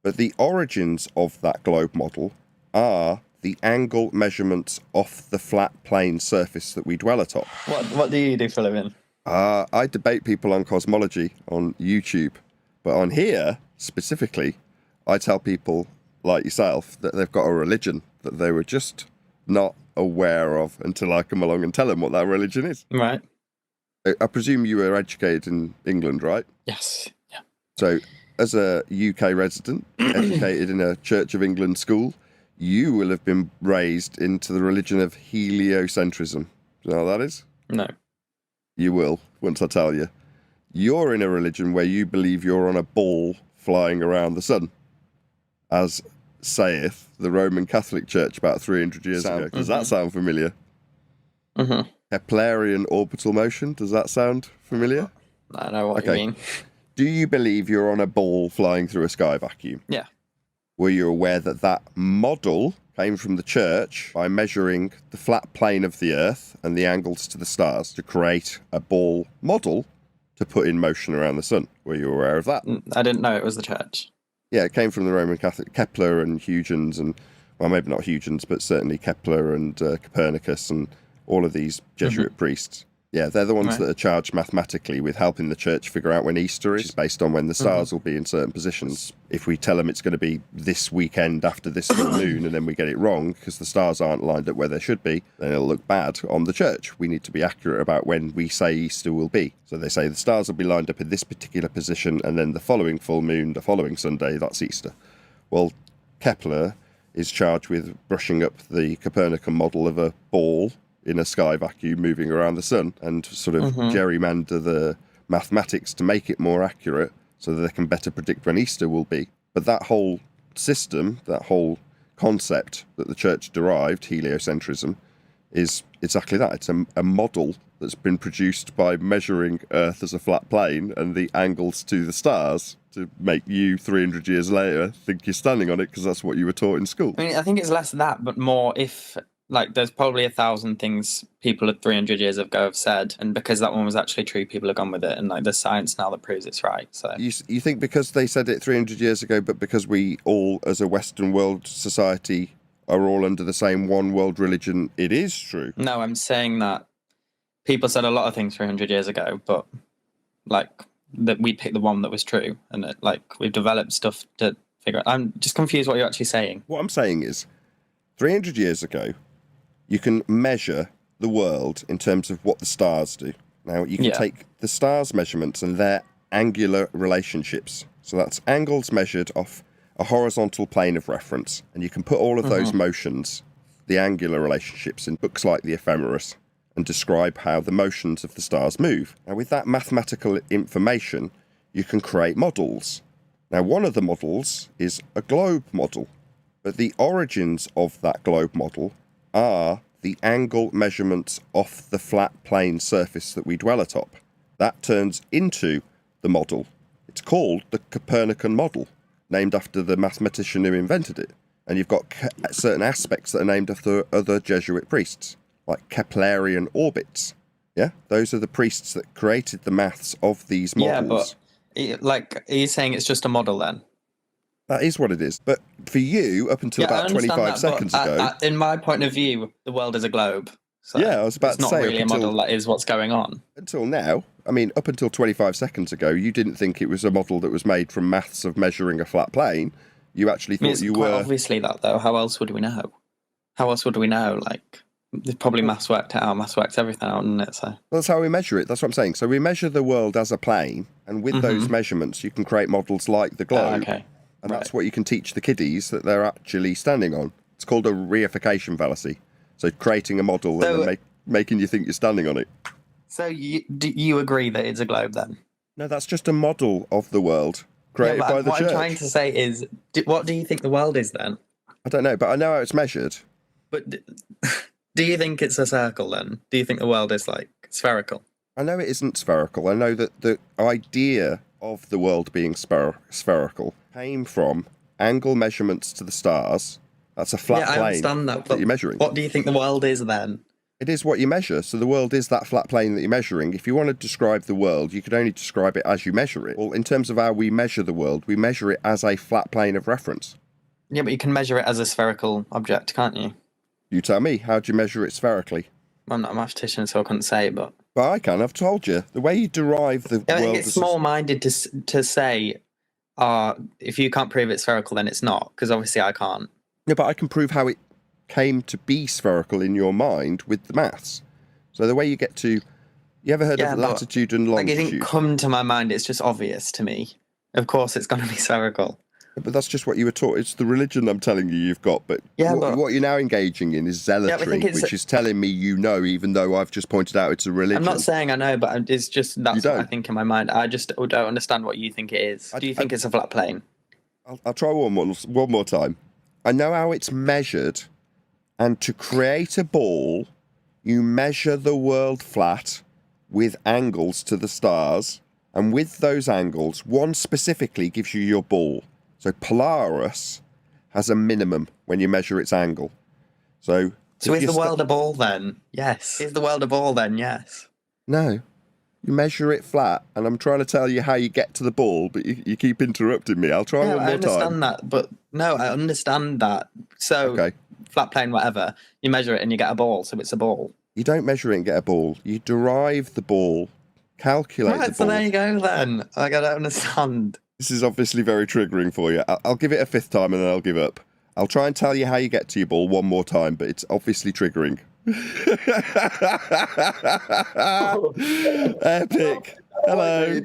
But the origins of that globe model are the angle measurements off the flat plane surface that we dwell atop. What do you do for a living? I debate people on cosmology on YouTube, but on here, specifically, I tell people like yourself that they've got a religion that they were just not aware of until I come along and tell them what that religion is. Right. I presume you were educated in England, right? Yes. Yeah. So, as a UK resident, educated in a Church of England school, you will have been raised into the religion of heliocentrism. Do you know what that is? No. You will, once I tell you. You're in a religion where you believe you're on a ball flying around the sun, as saith the Roman Catholic Church about 300 years ago. Does that sound familiar? Mm-hmm. Keplerian orbital motion, does that sound familiar? I know what you mean. Do you believe you're on a ball flying through a sky vacuum? Yeah. Were you aware that that model came from the church by measuring the flat plane of the Earth and the angles to the stars to create a ball model to put in motion around the sun? Were you aware of that? I didn't know it was the church. Yeah, it came from the Roman Catholic, Kepler and Huygens, and, well, maybe not Huygens, but certainly Kepler and Copernicus and all of these Jesuit priests. Yeah, they're the ones that are charged mathematically with helping the church figure out when Easter is, based on when the stars will be in certain positions. If we tell them it's going to be this weekend after this full moon and then we get it wrong because the stars aren't lined up where they should be, then it'll look bad on the church. We need to be accurate about when we say Easter will be. So they say the stars will be lined up in this particular position and then the following full moon, the following Sunday, that's Easter. Well, Kepler is charged with brushing up the Copernican model of a ball in a sky vacuum moving around the sun and sort of gerrymander the mathematics to make it more accurate so that they can better predict when Easter will be. But that whole system, that whole concept that the church derived, heliocentrism, is exactly that. It's a model that's been produced by measuring Earth as a flat plane and the angles to the stars to make you 300 years later think you're standing on it because that's what you were taught in school. I mean, I think it's less that, but more if... Like, there's probably 1,000 things people at 300 years ago have said, and because that one was actually true, people have gone with it, and like there's science now that proves it's right. So you think because they said it 300 years ago, but because we all, as a Western world society, are all under the same one world religion, it is true? No, I'm saying that people said a lot of things 300 years ago, but like that we picked the one that was true, and it, like we've developed stuff to figure out. I'm just confused what you're actually saying. What I'm saying is, 300 years ago, you can measure the world in terms of what the stars do. Now, you can take the stars' measurements and their angular relationships. So that's angles measured off a horizontal plane of reference. And you can put all of those motions, the angular relationships, in books like The Ephemeris and describe how the motions of the stars move. Now, with that mathematical information, you can create models. Now, one of the models is a globe model. But the origins of that globe model are the angle measurements off the flat plane surface that we dwell atop. That turns into the model. It's called the Copernican model, named after the mathematician who invented it. And you've got certain aspects that are named after other Jesuit priests, like Keplerian orbits. Yeah, those are the priests that created the maths of these models. Yeah, but like, are you saying it's just a model then? That is what it is. But for you, up until about 25 seconds ago... in my point of view, the world is a globe. So yeah, I was about to say... It's not really a model that is what's going on. Until now, I mean, up until 25 seconds ago, you didn't think it was a model that was made from maths of measuring a flat plane. You actually thought you were... Obviously that, though. How else would we know? How else would we know? Like, there's probably maths worked out. Maths works everything out, doesn't it? So that's how we measure it. That's what I'm saying. So we measure the world as a plane, and with those measurements, you can create models like the globe. Okay. And that's what you can teach the kiddies that they're actually standing on. It's called a reification fallacy. So creating a model and then making you think you're standing on it. So do you agree that it's a globe then? No, that's just a model of the world created by the church. What I'm trying to say is, what do you think the world is then? I don't know, but I know how it's measured. But do you think it's a circle then? Do you think the world is like spherical? I know it isn't spherical. I know that the idea of the world being spherical came from angle measurements to the stars. That's a flat plane I understand that, but you're measuring. What do you think the world is then? It is what you measure. So the world is that flat plane that you're measuring. If you want to describe the world, you could only describe it as you measure it. Well, in terms of how we measure the world, we measure it as a flat plane of reference. Yeah, but you can measure it as a spherical object, can't you? You tell me, how do you measure it spherically? I'm not a mathematician, so I couldn't say, but... But I can, I've told you. The way you derive the I world... think it's small-minded to say, if you can't prove it's spherical, then it's not, because obviously I can't. No, but I can prove how it came to be spherical in your mind with the maths. So the way you get to... You ever heard of latitude and longitude? Like, it didn't come to my mind, it's just obvious to me. Of course it's going to be spherical. But that's just what you were taught. It's the religion I'm telling you you've got. But, what you're now engaging in is zealotry, which is telling me you know, even though I've just pointed out it's a religion. I'm not saying I know, but it's just that's what I think in my mind. I just don't understand what you think it is. Do you think it's a flat plane? I'll try one more time. I know how it's measured, and to create a ball, you measure the world flat with angles to the stars, and with those angles, one specifically gives you your ball. So Polaris has a minimum when you measure its angle. So is the world a ball then? Yes. Is the world a ball then? Yes. No. You measure it flat, and I'm trying to tell you how you get to the ball, but you keep interrupting me. I'll try one more time. I understand that, but no, I understand that. So, flat plane, whatever, you measure it and you get a ball, so it's a ball. You don't measure it and get a ball. You derive the ball, calculate the ball. So there you go then. I don't understand. This is obviously very triggering for you. I'll give it a fifth time and then I'll give up. I'll try and tell you how you get to your ball one more time, but it's obviously triggering. Epic. Hello.